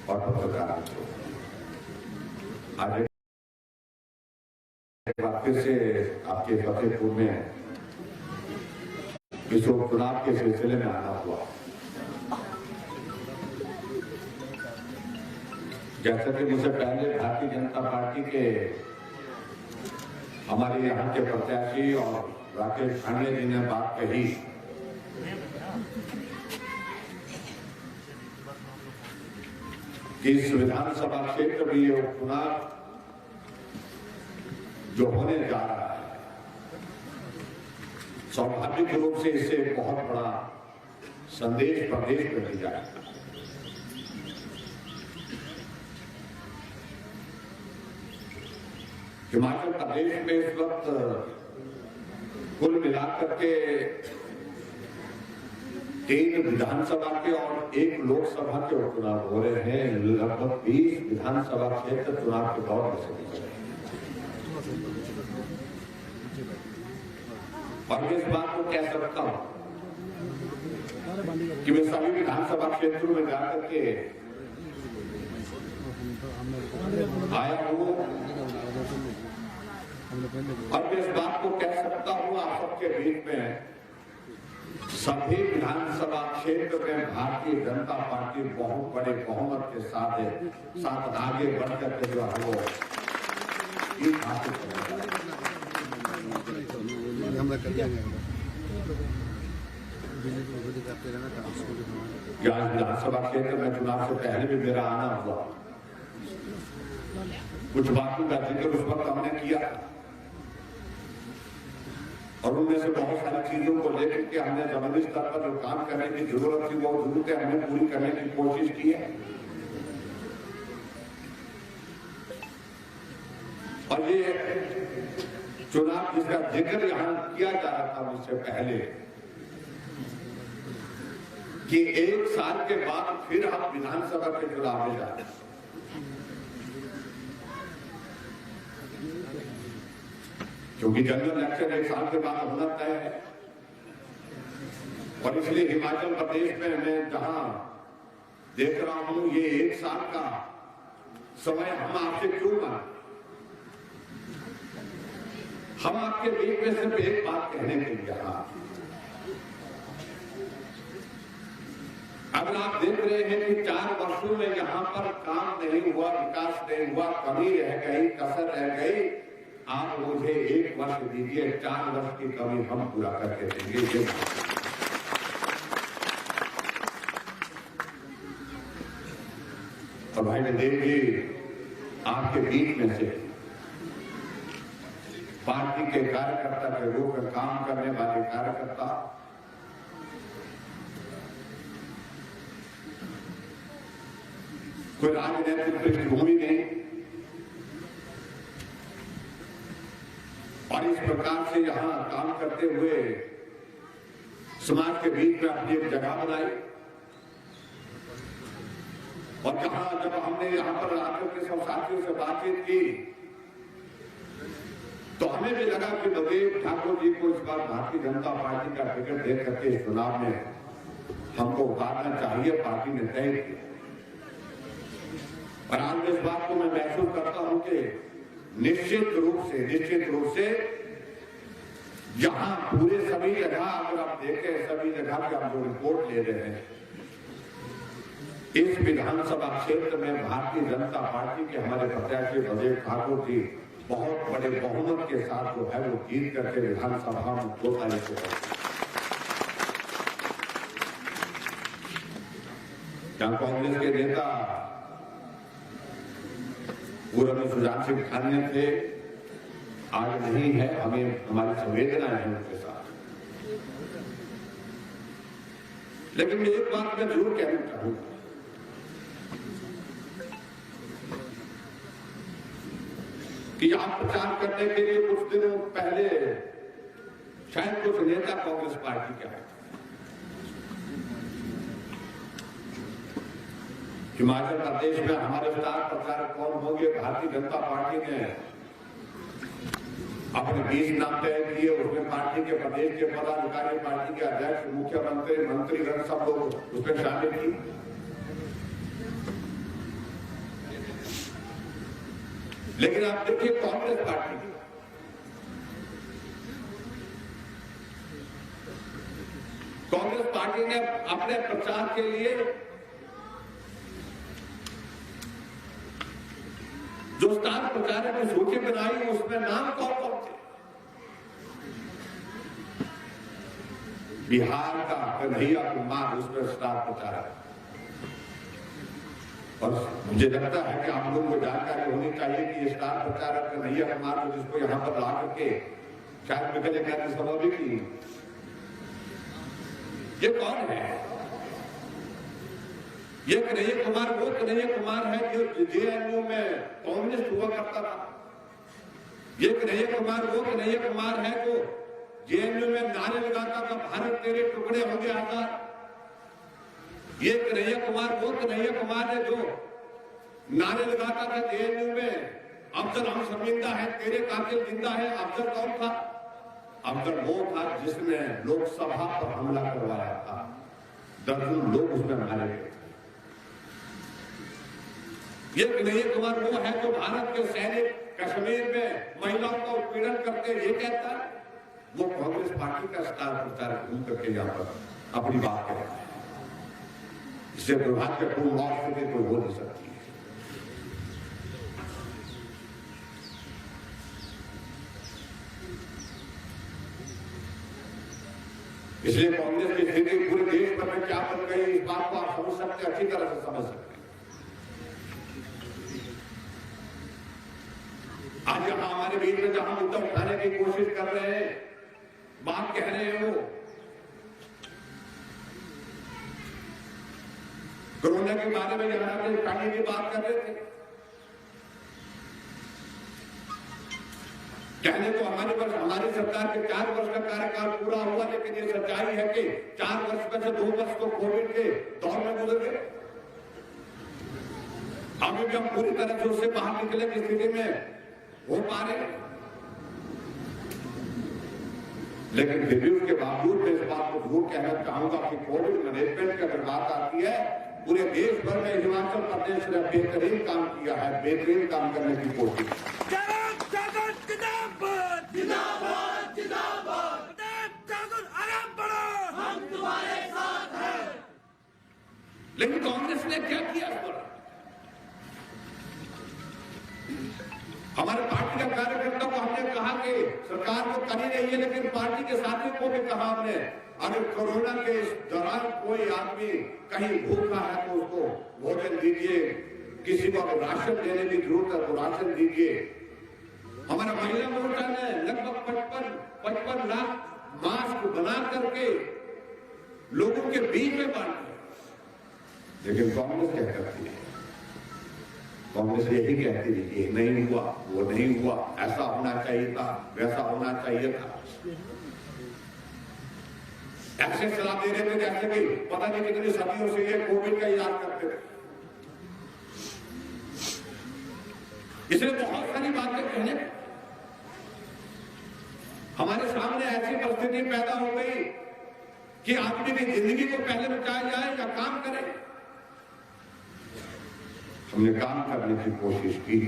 और पत्रकार आज एक बार फिर से आपके फतेहपुर में इस उपचुनाव के सिलसिले में आना हुआ। जैसा कि मुझसे पहले भारतीय जनता पार्टी के हमारे यहाँ के प्रत्याशी और राकेश खांडे जी ने बात कही कि इस विधानसभा क्षेत्र में ये उपचुनाव जो होने जा रहा है, स्वाभाविक रूप से इससे बहुत बड़ा संदेश प्रदेश में मिल जाएगा। हिमाचल प्रदेश में इस वक्त कुल मिलाकर के 3 विधानसभा के और 1 लोकसभा के उपचुनाव हो रहे हैं। लगभग 20 विधानसभा क्षेत्र चुनाव के दौर में से गुजरे और मैं इस बात को कह सकता हूं कि मैं सभी विधानसभा क्षेत्रों में जाकर के आया हूं और मैं इस बात को कह सकता हूं आप सबके बीच में, सभी विधानसभा क्षेत्र में भारतीय जनता पार्टी बहुत बड़े बहुमत के साथ आगे बढ़कर के जो है वो जीत हासिल करेगा। विधानसभा क्षेत्र में चुनाव से पहले भी मेरा आना हुआ, कुछ बातों का जिक्र उस वक्त हमने किया और उनमें से बहुत सारी चीजों को लेकर के हमने जमीनी स्तर पर जो काम करने की जरूरत थी वो जरूरतें हमने पूरी करने की कोशिश की है। और ये चुनाव जिसका जिक्र यहां किया जा रहा था मुझसे पहले कि 1 साल के बाद फिर हम विधानसभा के चुनाव में जा रहे हैं, क्योंकि जनरल इलेक्शन 1 साल के बाद होना तय है और इसलिए हिमाचल प्रदेश में मैं जहां देख रहा हूं ये 1 साल का समय हम आपसे क्यों मांगे। हम आपके बीच में सिर्फ एक बात कहने के लिए अगर आप देख रहे हैं कि 4 वर्षों में यहां पर काम नहीं हुआ, विकास नहीं हुआ, कमी रह गई, कसर रह गई, आप मुझे 1 वर्ष दीजिए, 4 वर्ष की कमी हम पूरा करके देंगे। और भाई देव जी आपके बीच में से पार्टी के कार्यकर्ता के रूप में काम करने वाले कार्यकर्ता कोई राजनीतिक पृष्ठभूमि नहीं और इस प्रकार से यहां काम करते हुए समाज के बीच में अपनी एक जगह बनाई और जब हमने यहां पर आकर के सब साथियों से बातचीत की तो हमें भी लगा कि नवदेव ठाकुर जी को इस बार भारतीय जनता पार्टी का टिकट दे करके इस चुनाव में हमको उतारना चाहिए, पार्टी ने तय किया। और आज इस बात को मैं महसूस करता हूं कि निश्चित रूप से यहां पूरे सभी जगह अगर आप देखें, सभी जगह पे आप जो रिपोर्ट ले रहे हैं, इस विधानसभा क्षेत्र में भारतीय जनता पार्टी के हमारे प्रत्याशी नवदेव ठाकुर जी बहुत बड़े बहुमत के साथ जो है वो जीत करके विधानसभा में 2 तारीख को जहां कांग्रेस के नेता पूर्व में सुजान सिंह ठाकुर थे, आज नहीं है, हमें हमारी संवेदना है उनके साथ। लेकिन मैं एक बात मैं जरूर कहना चाहूंगा कि आप प्रचार करने के लिए कुछ दिनों पहले शायद कुछ नेता कांग्रेस पार्टी के आए, हिमाचल प्रदेश में हमारे स्टार प्रचारक कौन होंगे, भारतीय जनता पार्टी ने अपने 20 नाम तय किए, उसमें पार्टी के प्रदेश के पदाधिकारी, पार्टी के अध्यक्ष, मुख्यमंत्री, मंत्रीगण सब लोग उसमें शामिल किए लेकिन आप देखिए कांग्रेस पार्टी ने अपने प्रचार के लिए जो स्टार प्रचारक की सूची बनाई उसमें नाम कौन कौन थे? बिहार का कन्हैया कुमार उसमें स्टार प्रचारक। और मुझे लगता है कि आप लोगों को जानकारी होनी चाहिए कि ये स्टार प्रचारक कन्हैया कुमार जिसको यहां पर ला करके शायद निकले कहने सभा भी की, ये कौन है? ये कन्हैया कुमार वो कन्हैया कुमार है जो जेएनयू में कम्युनिस्ट हुआ करता था। ये कन्हैया कुमार वो कन्हैया कुमार है जो जेएनयू में नारे लगाता था, भारत तेरे टुकड़े हो गया आजाद। ये कन्हैया कुमार वो कन्हैया कुमार है जो नारे लगाता था जेएनयू में, अफजल हम शर्मिंदा है, तेरे कातिल जिंदा है। अफजल कौन था? अफजल वो था जिसने लोकसभा पर हमला करवाया था, दर्जनों लोग उसमें मारे गए। ये कन्हैया कुमार वो है जो भारत के सैनिक कश्मीर में महिलाओं का उत्पीड़न करते ये कहता है। वो कांग्रेस पार्टी का स्टार प्रचारक घूम करके यहां पर अपनी बात कहता है। इससे दुर्भाग्यपूर्ण मौत से कोई हो नहीं सकती है। इसलिए कांग्रेस की स्थिति पूरे देश भर में क्या बन गई, इस बात को आप समझ सकते हैं, अच्छी तरह से समझ सकते हैं। आज यहां हमारे बीच में जहां मुद्दा उठाने की कोशिश कर रहे हैं, बात कह रहे हैं, वो कोरोना के बारे में यहां करने की बात कर रहे थे। कहने तो हमारी सरकार के 4 वर्ष का कार्यकाल पूरा हुआ, लेकिन ये सच्चाई है कि 4 वर्ष में से 2 वर्ष तो कोविड के दौर में गुजर गए। अभी भी हम पूरी तरह से उससे बाहर निकले की स्थिति में हो पा रहे, लेकिन फिर भी उसके बावजूद मैं इस बात को जरूर कहना चाहूंगा कि कोविड मैनेजमेंट की अगर बात आती है, पूरे देश भर में हिमाचल प्रदेश ने बेहतरीन काम किया है, बेहतरीन काम करने की कोशिश। हम तुम्हारे साथ हैं। लेकिन कांग्रेस ने क्या किया? हमारे पार्टी का कार्यकर्ता को हमने कहा कि सरकार को कर ही रही है, लेकिन पार्टी के साथियों को भी कहा हमने, अगर कोरोना के इस दौरान कोई आदमी कहीं भूखा है तो उसको भोजन दीजिए, किसी को अगर राशन देने की जरूरत है तो राशन दीजिए। हमारा महिला मोर्चा ने लगभग 55 लाख मास्क बना करके लोगों के बीच में बांटे। लेकिन कांग्रेस क्या करती है? कांग्रेस यही कहती है कि नहीं हुआ, वो नहीं हुआ, ऐसा होना चाहिए था, वैसा होना चाहिए था। ऐसे सलाह दे रहे थे जैसे कि पता नहीं कितनी सदियों से ये कोविड का इलाज करते थे। इसलिए बहुत सारी बातें कहने, हमारे सामने ऐसी परिस्थिति पैदा हो गई कि आदमी की जिंदगी को पहले बचाया जाए या काम करें। हमने काम करने की कोशिश की,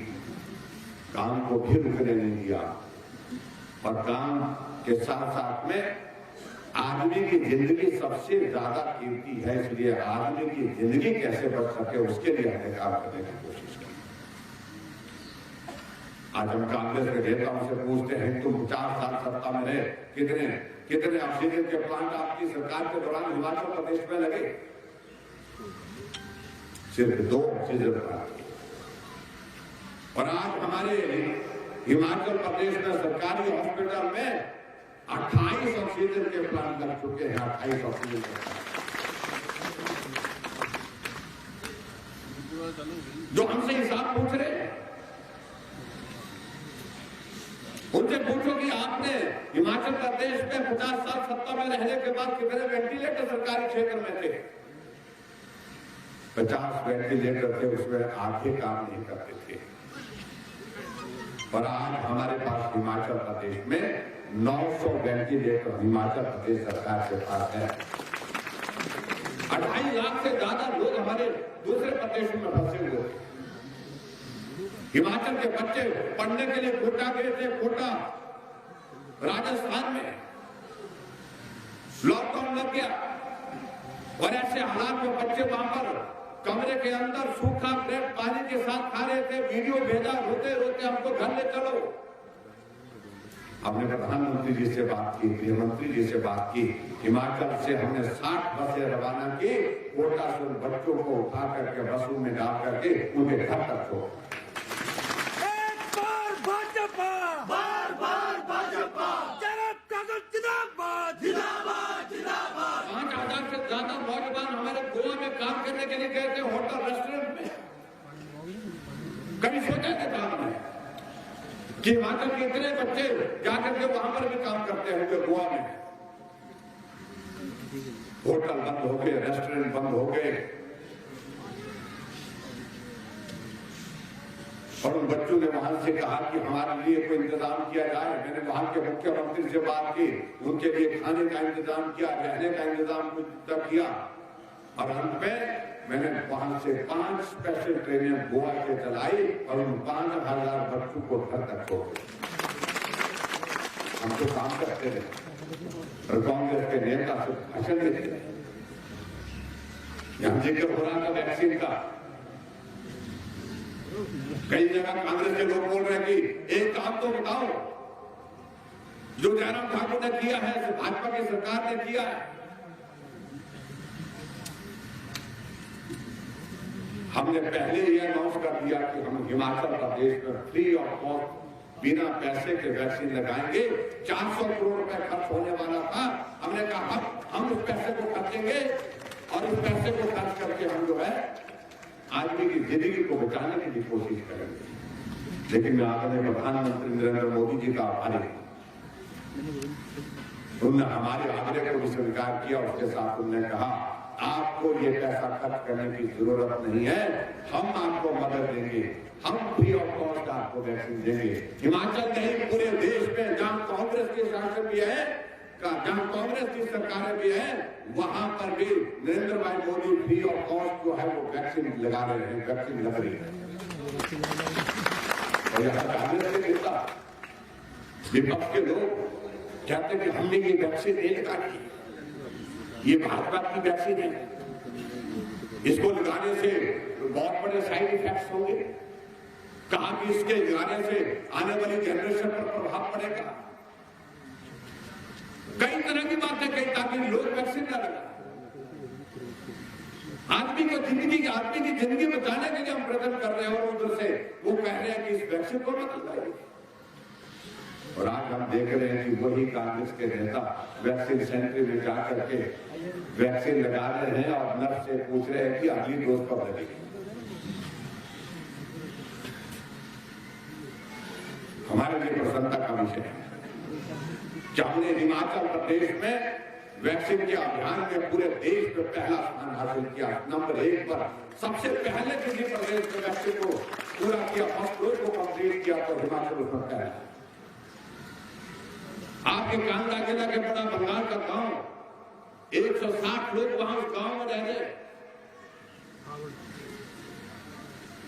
काम को भी रुकने नहीं दिया, और काम के साथ साथ में आदमी की जिंदगी सबसे ज्यादा कीमती है, इसलिए आदमी की जिंदगी कैसे बच सके उसके लिए हमने काम करने की कोशिश की। आज हम कांग्रेस के नेताओं से पूछते हैं, तुम 50 साल सत्ता में रहे, कितने ऑक्सीजन के प्लांट आपकी सरकार के दौरान हिमाचल प्रदेश में लगे? सिर्फ 2 ऑक्सीजन प्लांट। और आज हमारे हिमाचल प्रदेश में सरकारी हॉस्पिटल में 28 ऑक्सीजन के प्लांट लग चुके हैं। 28 ऑक्सीजन के प्लांट जो हमसे हिसाब पूछ रहे हैं, उनसे पूछो कि आपने हिमाचल प्रदेश में 50 साल सत्ता में रहने के बाद कितने वेंटिलेटर सरकारी क्षेत्र में थे? 50 वेंटिलेटर थे, उसमें आधे काम नहीं करते थे। और आज हमारे पास हिमाचल प्रदेश में 900 वेंटिलेटर हिमाचल प्रदेश सरकार के पास है। 2.5 लाख से ज्यादा लोग हमारे दूसरे प्रदेशों में फंसे हुए थे। हिमाचल के बच्चे पढ़ने के लिए कोटा गए थे, कोटा राजस्थान में लॉकडाउन लग गया और ऐसे हालात में बच्चे वहां पर कमरे के अंदर सूखा ब्रेड पानी के साथ खा रहे थे। वीडियो भेजा, रोते रोते हमको घर ले चलो। हमने प्रधानमंत्री जी से बात की, गृहमंत्री जी से बात की। हिमाचल से हमने 60 बसें रवाना की, कोटा से उन बच्चों को उठा करके बसों में डाल करके उनके घर तक छोड़। एक बार भाजपा, बार बार भाजपा, जनाब कागज जिंदाबाद, जिंदाबाद, जिंदाबाद। 5,000 से ज्यादा नौजवान हमारे गोवा में काम करने के लिए गए थे, होटल रेस्टोरेंट में। कभी सोचा था काम में कि हिमाचल के इतने बच्चे जाकर के वहां पर भी काम करते होंगे गोवा में। होटल बंद हो गए, रेस्टोरेंट बंद हो गए और उन बच्चों ने वहां से कहा कि हमारे लिए कोई इंतजाम किया जाए। मैंने वहां के मुख्यमंत्री से बात की, उनके लिए खाने का इंतजाम किया, रहने का इंतजाम किया और अंत में मैंने वहां से 5 स्पेशल ट्रेनें गोवा से चलाई और उन 5,000 बच्चों को घर तक छोड़ दिया। हम तो काम करते थे और कांग्रेस के नेता से भाषण देते थे। यहां जिक्र हो रहा था वैक्सीन का। कई जगह कांग्रेस के लोग बोल रहे हैं कि एक काम तो बताओ जो जयराम ठाकुर ने किया है, जो भाजपा की सरकार ने किया है। हमने पहले ही अनाउंस कर दिया कि हम हिमाचल प्रदेश में फ्री ऑफ कॉस्ट बिना पैसे के वैक्सीन लगाएंगे। 400 करोड़ रुपए खर्च होने वाला था। हमने कहा हम उस पैसे को खर्चेंगे और उस पैसे को खर्च करके हम जो है आदमी की जिंदगी को बचाने की भी कोशिश करेंगे। लेकिन मैं आदरणीय प्रधानमंत्री नरेंद्र मोदी जी का आभारी हूं। उन्होंने हमारे आग्रह को भी स्वीकार किया। उसके साथ उन्होंने कहा आपको ये पैसा खर्च करने की जरूरत नहीं है, हम आपको मदद देंगे, हम फ्री ऑफ कॉस्ट आपको वैक्सीन देंगे। हिमाचल नहीं, पूरे देश में जहां कांग्रेस के शासन भी है, जहां कांग्रेस की सरकारें भी है, वहां पर भी नरेंद्र भाई मोदी फ्री ऑफ कॉस्ट जो है वो वैक्सीन लगा रहे हैं, वैक्सीन लग रही है। और यहां कांग्रेस के नेता विपक्ष के लोग कहते हैं कि हमने ये वैक्सीन नहीं लगाई, ये भाजपा की वैक्सीन है, इसको लगाने से बहुत बड़े साइड इफेक्ट्स होंगे। कहा कि इसके लगाने से आने वाली जनरेशन पर प्रभाव पड़ेगा। कई तरह की बातें कही ताकि लोग वैक्सीन न लगाएं। आदमी की जिंदगी बचाने के लिए हम प्रयत्न कर रहे हैं और उधर से वो कह रहे हैं कि इस वैक्सीन को मत लगाइए। और आज हम देख रहे हैं कि वही कांग्रेस के नेता वैक्सीन सेंटर में जाकर के वैक्सीन लगा रहे हैं और नर्स से पूछ रहे हैं कि अगली डोज कब लगेगी। हमारे लिए प्रसन्नता का विषय है कि हमने हिमाचल प्रदेश में वैक्सीन के अभियान में पूरे देश में पहला स्थान हासिल किया। नंबर 1 पर सबसे पहले किसी प्रदेश में वैक्सीन को पूरा किया, फर्स्ट डोज को कंप्लीट किया तो हिमाचल उसमें पहला। आपके कांगड़ा जिला के बड़ा बंगाल का गांव 160 लोग वहां उस गांव में रह रहे।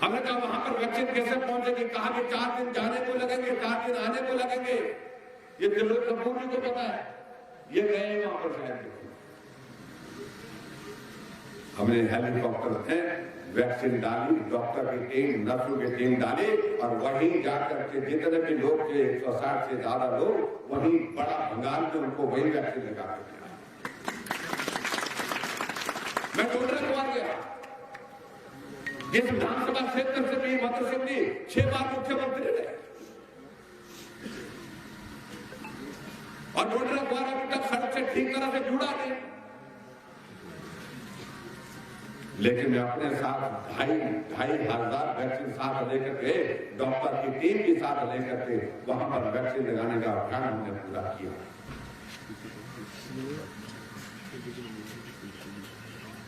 हमने कहा वहां पर वैक्सीन कैसे पहुंचेगी? कहा कि 4 दिन जाने को लगेंगे, 4 दिन आने को लगेंगे। ये त्रिलोक कपूर जी को पता है, ये गए वहां पर शायद। हमने हेलीकॉप्टर में वैक्सीन डाली, डॉक्टर की टीम, नर्सों की टीम डाली और वहीं जाकर के जितने भी लोग थे 160 से ज्यादा लोग वहीं बड़ा बंगाल में उनको वही वैक्सीन लगा के दिया। मैं डोडरा को आ गया, जिस विधानसभा क्षेत्र से भी मत सिंह जी 6 बार मुख्यमंत्री रहे और डोडरा द्वारा अभी तक सड़क से ठीक तरह से जुड़ा नहीं। लेकिन मैं अपने साथ 2,500 वैक्सीन साथ लेकर के, डॉक्टर की टीम के साथ लेकर के वहां पर वैक्सीन लगाने का अभियान हमने पूरा किया।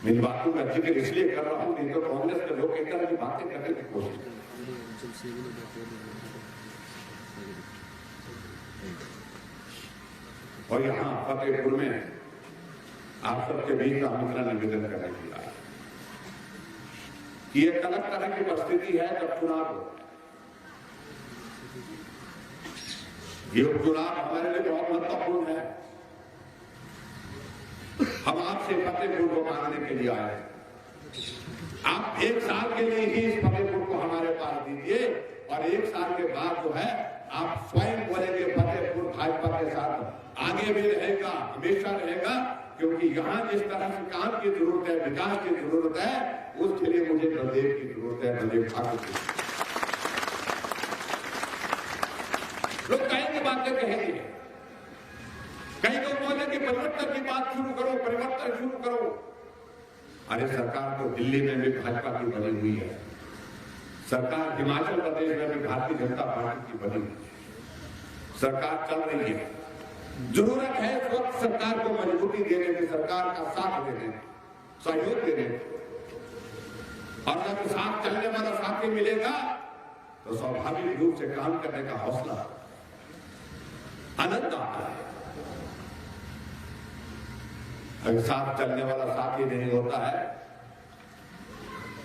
इन बातों का जिक्र इसलिए कर रहा हूं, नहीं तो कांग्रेस के लोग एक तरह की बातें करने की कोशिश करते। और यहां फतेहपुर में आप सबके बीच का आमंत्रण निवेदन करने के लिए ये एक अलग तरह की परिस्थिति है जब चुनाव हो। ये उपचुनाव हमारे लिए बहुत महत्वपूर्ण है। हम आपसे फतेहपुर को मांगने के लिए आए हैं। आप 1 साल के लिए ही इस फतेहपुर को हमारे पास दीजिए और 1 साल के बाद जो है आप स्वयं बोलेंगे फतेहपुर भाजपा के साथ आगे भी रहेगा, हमेशा रहेगा, क्योंकि यहाँ जिस तरह से काम की जरूरत है, विकास की जरूरत है, उसके लिए मुझे बलदेव की जरूरत है, बलदेव ठाकुर की। लोग कई बातें कहेंगे, कई लोग बोले कि परिवर्तन की बात शुरू करो, परिवर्तन शुरू करो। अरे सरकार तो दिल्ली में भी भाजपा की बनी हुई है, सरकार हिमाचल प्रदेश में भी भारतीय जनता पार्टी की बनी हुई है, सरकार चल रही है। जरूरत है इस वक्त सरकार को मजबूती देने की, सरकार का साथ देने, सहयोग देने। और जब साथ चलने वाला साथी मिलेगा तो स्वाभाविक रूप से काम करने का हौसला, आनंद आता है। अगर साथ चलने वाला साथी नहीं होता है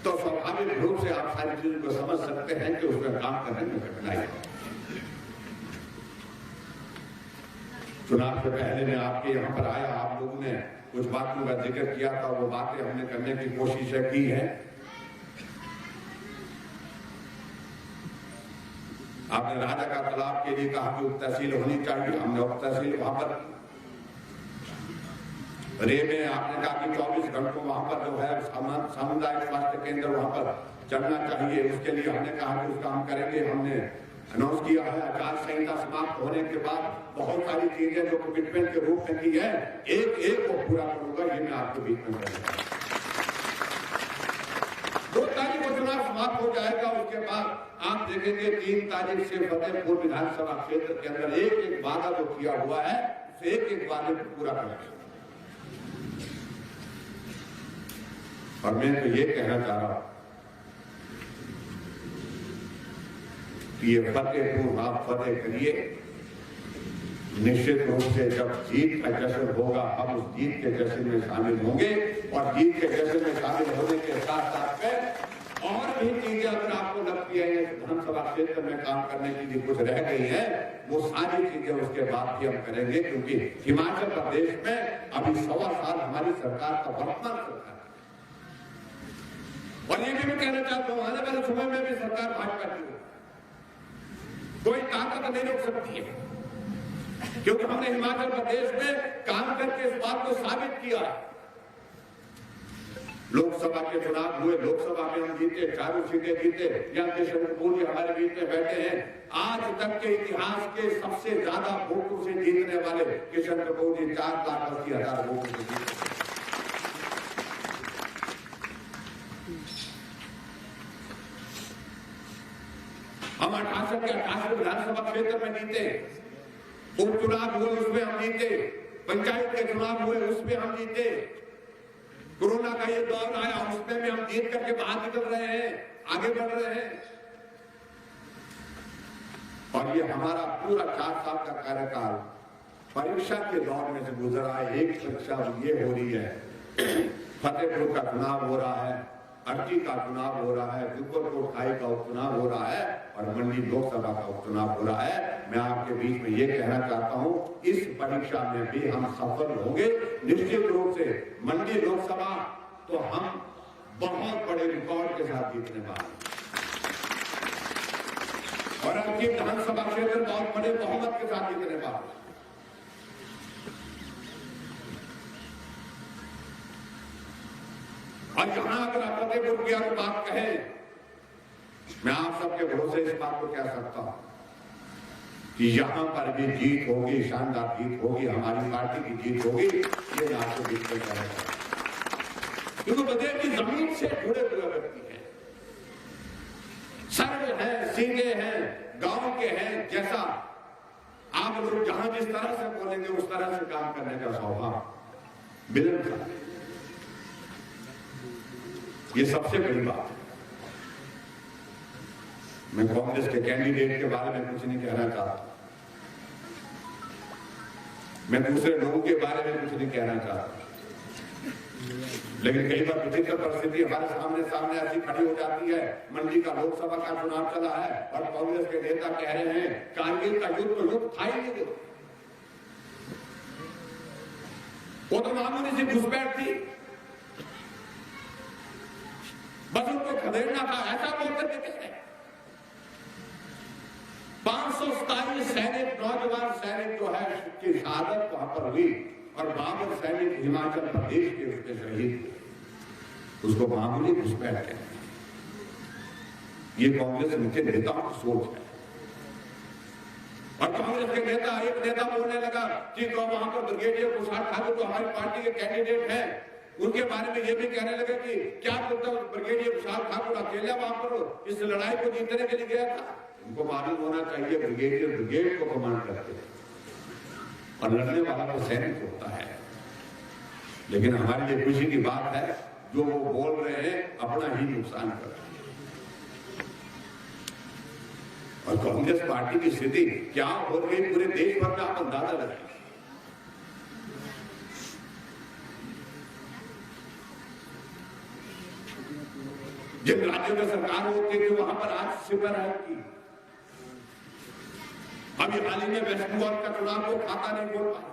तो स्वाभाविक रूप से आप सारी चीजों को समझ सकते हैं कि उसमें काम करने में कठिनाई है। चुनाव से पहले मैं आपके यहाँ पर आया, आप लोगों ने कुछ बातों का जिक्र किया था, वो बातें हमने करने की कोशिश की है। आपने राजा का तालाब के लिए कहा कि उप तहसील होनी चाहिए, हमने उप तहसील वहां पर रे में आपने कहा कि 24 घंटों वहां पर जो है सामुदायिक स्वास्थ्य केंद्र वहां पर चलना चाहिए, उसके लिए हमने कहा कि उसका हम करेंगे। हमने अनाउंस किया है, आचार संहिता समाप्त होने के बाद बहुत सारी चीजें जो कमिटमेंट के रूप में की है, एक एक को पूरा करूंगा, ये मैं आपके बीच में करूंगा। 2 तारीख को चुनाव समाप्त हो जाएगा, उसके बाद आप देखेंगे 3 तारीख से फतेहपुर विधानसभा क्षेत्र के अंदर एक एक वादा जो किया हुआ है, उसे एक एक वादे को पूरा करेंगे। और मैं तो ये कहना चाह रहा हूं कि ये फतेहपुर आप फतेह करिए। निश्चित रूप से जब जीत का जश्न होगा, हम उस जीत के जश्न में शामिल होंगे और जीत के जश्न में शामिल होने के साथ साथ में और भी चीजें अगर आपको लगती है विधानसभा क्षेत्र में काम करने के लिए कुछ रह गई है, वो सारी चीजें उसके बाद भी हम करेंगे, क्योंकि हिमाचल प्रदेश में अभी 1.25 साल हमारी सरकार का वर्तमान सरकार। और ये भी मैं कहना चाहता हूं, आने वाले समय में भी सरकार भाजपा की कोई ताकत नहीं रोक सकती है, क्योंकि हमने हिमाचल प्रदेश में काम करके इस बात को साबित किया है। लोकसभा के चुनाव हुए, लोकसभा में हम जीते, 4 सीटें जीते। यहाँ किशन कपूर जी हमारे बीच में बैठे हैं, आज तक के इतिहास के सबसे ज्यादा वोटों से जीतने वाले किशन कपूर जी 4,80,000 वोटों से जीते। हम 68 के 68 विधानसभा क्षेत्र में जीते, उपचुनाव हुए उसमें हम जीते, पंचायत के चुनाव हुए उसमें हम जीते, कोरोना का ये दौर आया उसमें भी हम जीत करके बाहर निकल रहे हैं, आगे बढ़ रहे हैं। और ये हमारा पूरा 4 साल का कार्यकाल परीक्षा के दौर में से गुजरा है। एक परीक्षा ये हो रही है, फतेहपुर का चुनाव हो रहा है, अर्जी का चुनाव हो रहा है, दुर्गापुर खाई का उपचुनाव हो रहा है और मंडी लोकसभा का उपचुनाव हो रहा है। मैं आपके बीच में ये कहना चाहता हूं, इस परीक्षा में भी हम सफल होंगे निश्चित रूप से। मंडी लोकसभा तो हम बहुत बड़े रिकॉर्ड के साथ जीतने वाले और आपकी विधानसभा क्षेत्र बहुत बड़े बहुमत के साथ जीतने वाले। और यहां अगर आप फतेहपुर की अगर बात कहें, मैं आप सबके भरोसे इस बात को कह सकता हूं कि यहां पर भी जीत होगी, शानदार जीत होगी, हमारी पार्टी की जीत होगी। ये मैं आपको बीच में कहेगा, क्योंकि बदेव की जमीन से जुड़े हुए व्यक्ति हैं, सरल हैं, सीधे हैं, गांव के हैं। जैसा आप लोग जहां जिस तरह से बोलेंगे उस तरह से काम करने का स्वभाव बिल्कुल, ये सबसे बड़ी बात है। मैं कांग्रेस के कैंडिडेट के बारे में कुछ नहीं कहना चाहता, मैं दूसरे लोगों के बारे में कुछ नहीं कहना चाहता। लेकिन कई बार विचित्र परिस्थिति हमारे सामने ऐसी खड़ी हो जाती है। मंडी का लोकसभा का चुनाव चला है और कांग्रेस के नेता कह रहे हैं कारगिल का युद्ध तो युद्ध था ही नहीं, वो तो मामूली सी घुसपैठ थी, बस उनको खदेड़ना था, ऐसा बोलते थे किसने? 527 सैनिक, नौजवान सैनिक जो है की शहादत वहां पर हुई और 52 सैनिक हिमाचल प्रदेश के उसके शहीद हुए। उसको मामूली घुसपैठ कहते हैं। ये कांग्रेस के नेताओं की सोच है। और कांग्रेस के नेता, एक नेता बोलने लगा कि तो वहां पर ब्रिगेडियर कुशवाहा ठाकुर जो हमारी पार्टी के कैंडिडेट हैं, उनके बारे में ये भी कहने लगे कि क्या ब्रिगेडियर कुशवाहा ठाकुर अकेला वहां पर इस लड़ाई को जीतने के लिए गया था? उनको मालूम होना चाहिए ब्रिगेडियर ब्रिगेड को कमांड करते हैं और लड़ने वाला तो सैनिक होता है। लेकिन हमारे लिए खुशी की बात है जो वो बोल रहे हैं अपना ही नुकसान कर रहे हैं। और कांग्रेस पार्टी की स्थिति क्या हो रही पूरे देश भर में आप अंदाजा लगाएं। जिन राज्यों में सरकार होती थी वहां पर आज शिविर है की। अभी हाल ही में वेस्ट बंगाल का चुनाव को खाता नहीं बोल पाए।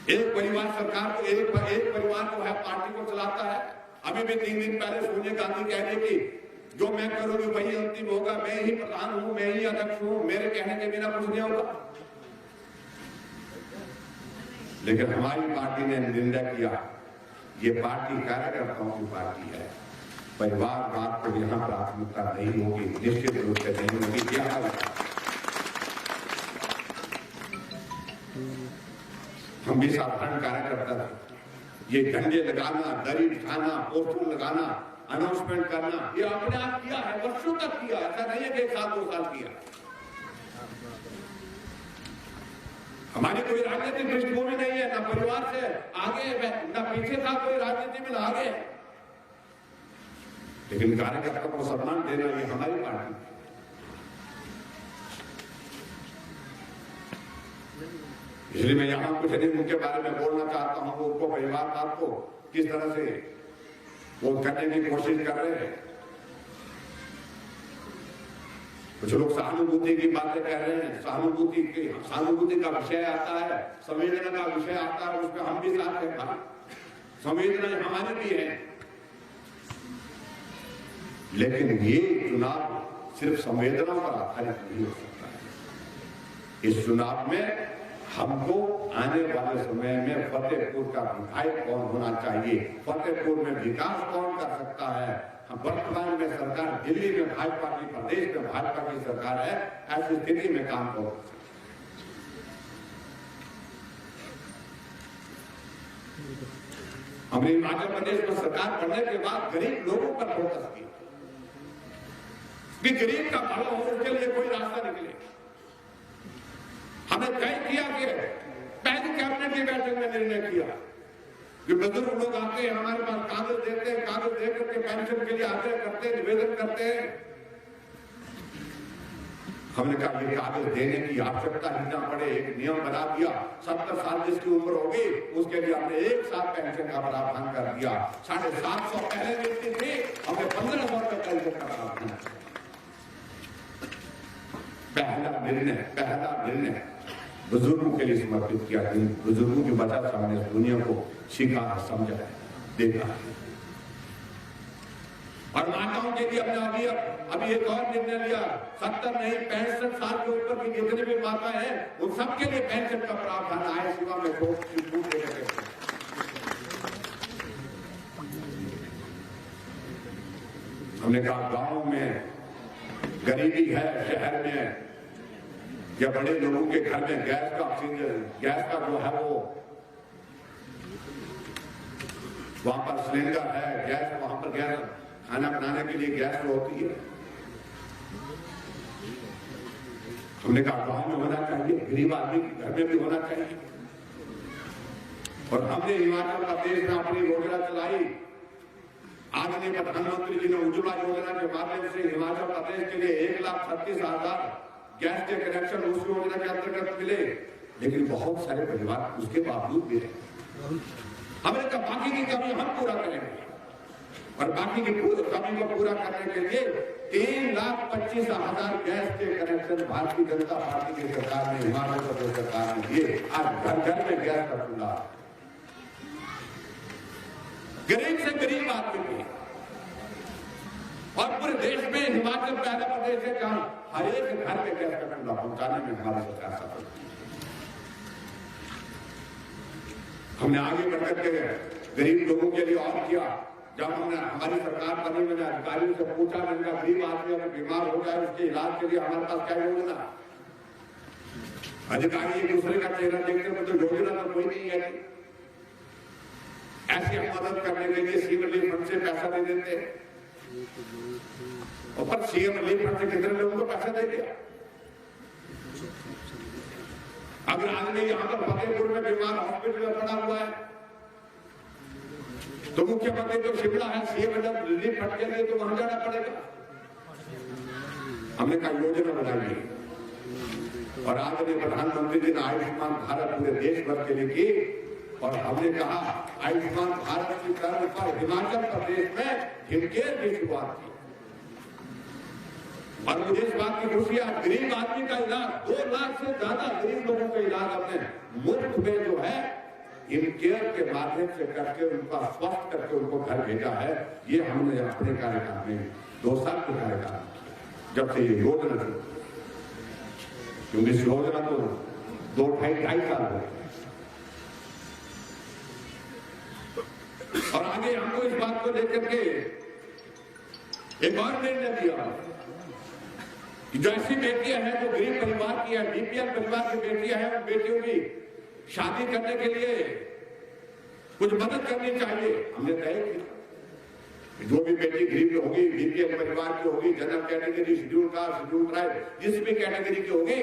एक परिवार सरकार को, एक परिवार जो है पार्टी को चलाता है। अभी भी 3 दिन पहले सोनिया गांधी कह रही कि जो मैं करूंगी वही अंतिम होगा, मैं ही प्रधान हूं, मैं ही अध्यक्ष हूं, मेरे कहने के बिना कुछ नहीं होगा। लेकिन हमारी पार्टी ने निर्णय किया ये पार्टी कार्यकर्ताओं की पार्टी है, परिवारवाद को यहां प्राथमिकता नहीं होगी, निश्चित रूप से नहीं होगी। क्या हम भी साधारण कार्यकर्ता थे। ये झंडे लगाना, दरी बिछाना, पोस्टर लगाना, अनाउंसमेंट करना, ये अपने आप किया है, वर्षों तक किया। ऐसा नहीं है कि 1 साल 2 साल किया। हमारी कोई राजनीतिक पृष्ठभूमि नहीं है, ना परिवार से आगे ना पीछे था कोई राजनीति में, ना आगे। लेकिन कार्यकर्ता को सम्मान देना ये हमारी पार्टी है। इसलिए मैं यहां कुछ नहीं उनके बारे में बोलना चाहता हूं। उनको परिवारवाद को किस तरह से वो करने की कोशिश कर रहे हैं। कुछ लोग सहानुभूति की बातें कह रहे हैं। सहानुभूति का विषय आता है, संवेदना का विषय आता है, उसमें हम भी साथ हैं। संवेदना हमारी भी है, लेकिन ये चुनाव सिर्फ संवेदना पर आधारित नहीं हो सकता है। इस चुनाव में हमको आने वाले समय में फतेहपुर का विधायक कौन होना चाहिए, फतेहपुर में विकास कौन कर सकता है। वर्तमान में सरकार दिल्ली में भाजपा की, प्रदेश में भाजपा की सरकार है, ऐसी स्थिति में काम करो। हमने हिमाचल प्रदेश में सरकार बनने के बाद गरीब लोगों पर फोकस किया कि गरीब का भला हो, उसके लिए कोई रास्ता निकले। हमने तय किया कि पहली कैबिनेट की बैठक में निर्णय किया कि बुजुर्ग लोग आते हैं हमारे पास, कागज देते हैं, कागज देकर के पेंशन के लिए आग्रह करते हैं, निवेदन करते हैं। हमने कहा ये कागज देने की आवश्यकता ही ना पड़े, एक नियम बना दिया। 70 साल जिसकी उम्र होगी उसके लिए हमने 1 साल पेंशन का प्रावधान कर दिया। 750 पहले मिलती थी, हमने 1500 का पेंशन का प्रावधान। पहला निर्णय बुजुर्गों के लिए समर्पित किया। बुजुर्गों की वजह से हमने दुनिया को सीखा, समझा, देखा। और माताओं के लिए हमने अभी एक और निर्णय लिया। 70 नहीं 65 साल के ऊपर की जितने भी माता है उन सबके लिए पेंशन का प्रावधान आए, सिवा में छूट देने। हमने कहा गांव में गरीबी है, शहर में या बड़े लोगों के घर में गैस का जो है वो वहां पर सिलेंडर है, गैस वहां पर गैस खाना बनाने के लिए गैस होती है। हमने कहा गांव में होना चाहिए, गरीब आदमी के घर में भी होना चाहिए। और हमने हिमाचल प्रदेश में अपनी योजना चलाई। आदरणीय प्रधानमंत्री जी ने उज्ज्वला योजना के माध्यम से हिमाचल प्रदेश के लिए 1,36,000 गैस के कनेक्शन उस योजना के अंतर्गत मिले। लेकिन बहुत सारे परिवार उसके बावजूद भी रहे। हमने कहा बाकी की कमी हम पूरा करेंगे, और बाकी की कमी को पूरा करने के लिए 3,25,000 गैस के कनेक्शन भारतीय जनता पार्टी की सरकार ने, हिमाचल प्रदेश सरकार ने दिए। आज घर घर में गैस का चूल्हा, गरीब से गरीब आदमी की, और पूरे देश में हिमाचल पहला प्रदेश है जहां हर एक घर में गैस का चूल्हा पहुंचाने में हमारी सरकार सफल। हमने आगे बढ़कर के गरीब लोगों के लिए और किया। जब हमने हमारी सरकार बनी, मैंने अधिकारियों से पूछा, मैंने कहा गरीब आदमी अगर बीमार हो जाए उसके इलाज के लिए हमारे पास क्या योजना। अधिकारी एक दूसरे का चेहरा देखते हैं तो योजना तो कोई नहीं है। ऐसी मदद करने के लिए सीएम रिलीफ फंड से पैसा दे देते हैं, और पर सीएम रिलीफ फंड से कितने लोगों को पैसा दे दिया। अगर आदमी यहाँ पर फतेहपुर में बीमार हॉस्पिटल में पड़ा हुआ है तो मुख्यमंत्री तो शिमला है, सीएम रिलीफ फंड के लिए तो वहां जाना पड़ेगा। हमने कहा योजना बनाई, और आदरणीय प्रधानमंत्री जी ने आयुष्मान भारत पूरे देश भर के लिए की, और हमने कहा आयुष्मान भारत की तर्ज पर हिमाचल प्रदेश में हिमकेयर की शुरुआत की। और मुझे इस बात की खुशी है, गरीब आदमी का इलाज 2 लाख से ज्यादा गरीब लोगों का इलाज हमने मुफ्त में जो है हिमकेयर के माध्यम से करके उनका स्वस्थ करके उनको घर भेजा है। ये हमने अपने कार्यकाल में 2 साल के कार्यकाल जब से ये योजना थी, क्योंकि इस योजना को 2-2.5 साल हो गए, और आगे हमको इस बात को लेकर के एक और निर्णय लिया कि जो ऐसी बेटियां हैं जो गरीब परिवार की है, बीपीएल परिवार की बेटियां हैं, उन बेटियों की शादी करने के लिए कुछ मदद करनी चाहिए। हमने तय किया जो भी बेटी गरीब होगी, बीपीएल परिवार की होगी, general category, schedule caste, schedule tribe, जिस भी कैटेगरी की होगी,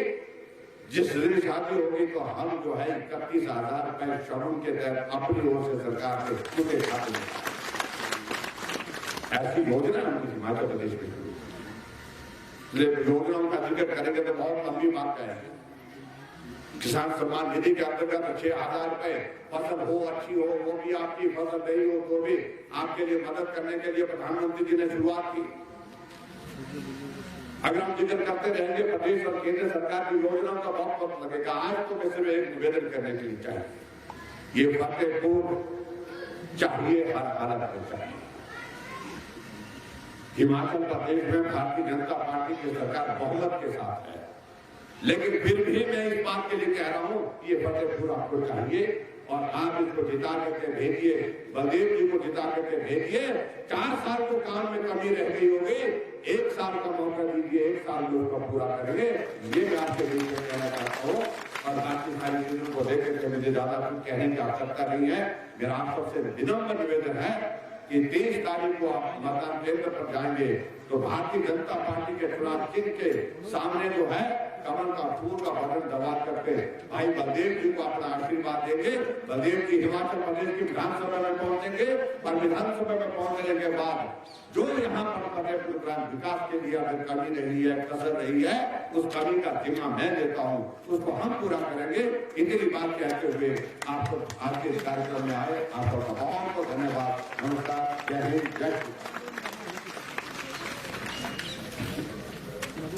जिस दिन शादी होगी तो हम जो है 31,000 रुपए श्रम के तहत अपनी ओर से सरकार के पूरे खाते में, ऐसी योजना हम हिमाचल प्रदेश में योजनाओं का जिक्र करेंगे तो बहुत लंबी बात है। किसान सम्मान निधि के अंतर्गत 6,000 रुपए, फसल हो अच्छी हो, वो भी आपकी फसल नहीं हो तो भी आपके लिए मदद करने के लिए प्रधानमंत्री जी ने शुरुआत की। अगर हम जिक्र करते रहेंगे प्रदेश और केंद्र सरकार की योजनाओं का बहुत वक्त लगेगा। आज तो मैं सिर्फ एक निवेदन करने के लिए चाहिए, ये फतेहपुर चाहिए, हर हालत में चाहिए। हिमाचल प्रदेश में भारतीय जनता पार्टी की सरकार बहुमत के साथ है, लेकिन फिर भी मैं इस बात के लिए कह रहा हूं ये फतेहपुर आपको चाहिए, और आप इसको जिता करके भेजिए, बलदेव जी को जिता करके भेजिए। 4 साल को काम में कमी रह गई होगी, 1 साल का मौका दीजिए, 1 साल में उसका पूरा करेंगे। ये मैं आपके लिए कहना चाहता हूँ, और बाकी सारी चीजों को लेकर के मुझे ज्यादा कुछ कहने की आवश्यकता नहीं है। मेरा आप सबसे विनम्र निवेदन है कि 23 तारीख को आप मतदान केंद्र पर जाएंगे तो भारतीय जनता पार्टी के चुनाव चिन्ह के सामने जो है कमल का फूल का बटन दबा करके भाई बलदेव जी को अपना आशीर्वाद देंगे। बलदेव जी हिमाचल प्रदेश की विधानसभा में पहुंचेंगे, और विधानसभा में पहुंचने के बाद जो यहाँ पर फतेहपुर ग्राम विकास के लिए अगर कमी रही है, कसर रही है, उस कमी का जिम्मा मैं देता हूँ, उसको हम पूरा करेंगे। इतनी बात कहते हुए आपको आज के कार्यक्रम में आए, आपका बहुत बहुत धन्यवाद। नमस्कार, जय हिंद, जय श्री राम।